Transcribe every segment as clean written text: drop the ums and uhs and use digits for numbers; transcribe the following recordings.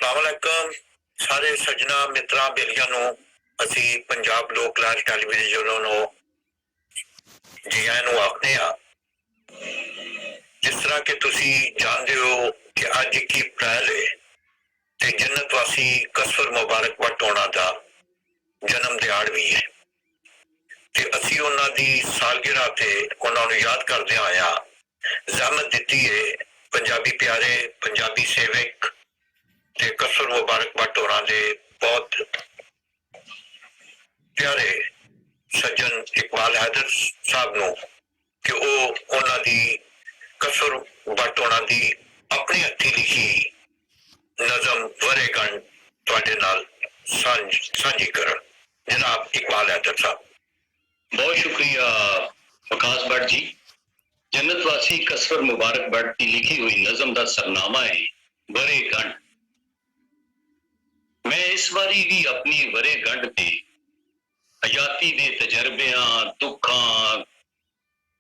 ਸਲਾਮੁਅਲੈਕਮ ਸਾਰੇ ਸੱਜਣਾ ਮਿੱਤਰਾਂ ਬੇਲੀਆਂ ਨੂੰ ਅਸੀਂ ਪੰਜਾਬ ਲੋਕ ਲਾਜ ਟੈਲੀਵਿਜ਼ਨ ਨੂੰ ਜੀ ਆਇਆਂ ਨੂੰ ਆਖਦੇ ਹਾਂ। ਜਿਸ ਤਰ੍ਹਾਂ ਕਿ ਤੁਸੀਂ ਜਾਣਦੇ ਹੋ ਕਿ ਅੱਜ 21 ਅਪ੍ਰੈਲ ਹੈ ਤੇ ਜੰਨਤ ਵਾਸੀ ਕਸਰ ਮੁਬਾਰਕ ਭੱਟ ਹੋਣਾ ਦਾ ਜਨਮ ਦਿਹਾੜ ਵੀ ਹੈ ਤੇ ਅਸੀਂ ਉਹਨਾਂ ਦੀ ਸਾਲਗਿਰਾ ਤੇ ਉਹਨਾਂ ਨੂੰ ਯਾਦ ਕਰਦੇ ਆਇਆ ਜ਼ਹਿਮਤ ਦਿੱਤੀ ਹੈ ਪੰਜਾਬੀ ਪਿਆਰੇ ਪੰਜਾਬੀ ਸੇਵਕ ਤੇ ਕਸਰ ਮੁਬਾਰਕ ਭੱਟ ਹੋਰਾਂ ਦੇ ਬਹੁਤ ਪਿਆਰੇ ਸੱਜਣ ਇਕਬਾਲ ਹੈਦਰ ਸਾਹਿਬ ਨੂੰ ਕਿ ਉਹ ਉਹਨਾਂ ਦੀ ਕਸਰ ਭੱਟ ਹੋਰਾਂ ਦੀ ਆਪਣੀ ਹੱਥੀਂ ਲਿਖੀ ਨਜ਼ਮ ਵਰੇਗੰਢ ਤੁਹਾਡੇ ਨਾਲ ਸਾਂਝੀ ਕਰਨ। ਜਨਾਬ ਇਕਬਾਲ ਹੈਦਰ ਸਾਹਿਬ। बहुत शुक्रिया प्रकाश भट्ट जी। जन्नतवासी कसर मुबारक भट्ट की लिखी हुई नज़म का सरनामा है वरेगंढ। मैं इस बारी भी अपनी वरेगंढ ते हयाती दे तजर्बियां दुखां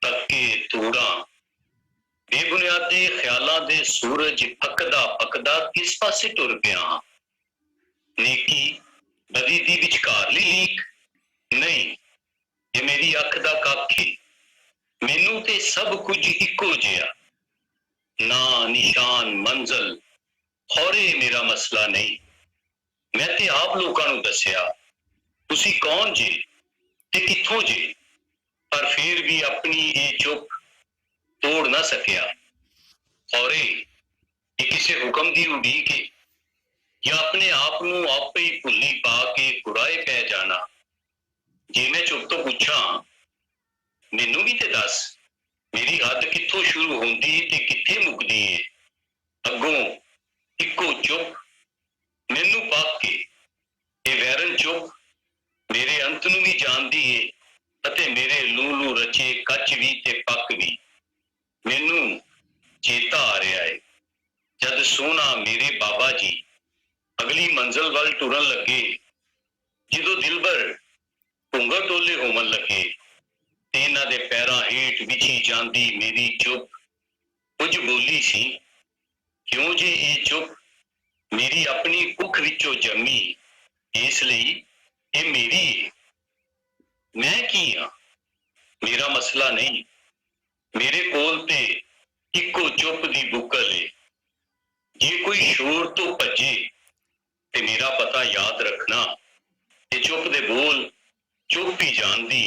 तके तूड़ा बेबुनियादे ख्यालां दे सूरज फकदा फकदा किस पासे टुर गया हाँ। नेकी बदी दी विचकारली लीक नहीं ये मेरी अख दा काखी मैनू ते सब कुछ इको जिहा ना निशान मंजिल खौरे मेरा मसला नहीं। मैं ते आप लोगों नू दस्या तुसी कौन जे ते कित्थों जे पर फिर भी अपनी ये चुप तोड़ ना सकिया। खौरे ये किसी हुक्म दी उड़ीक है या अपने आप नू आपे ही भुल्ली पा के कुराए पै जाना। जे मैं चुप तो पूछा मैनू भी ते दस मेरी हद कित्थों शुरू होंदी ते कित्थे मुकदी है। अगों इको चुप मैनू पक के ये वैरन चुप मेरे अंत नू भी जानदी है अते मेरे लू लू रचे कच भी ते पक भी। मैनू चेता आ रहा है जद सोना मेरे बाबा जी अगली मंजिल वल टुरन लगे जदों दिलबर घूंगा टोले होवन लगे ते इन्हां दे पैरां हेठ विछी जांदी मेरी चुप कुछ बोली सी क्यों जे ये चुप मेरी अपनी कुख विचों जम्मी इसलिए ये मेरी है। मैं की हाँ मेरा मसला नहीं मेरे कोल ते इको चुप दी बुकल है। जे कोई शोर तो भजे ते मेरा पता याद रखना ते चुप दे बोल चुप ही जानदी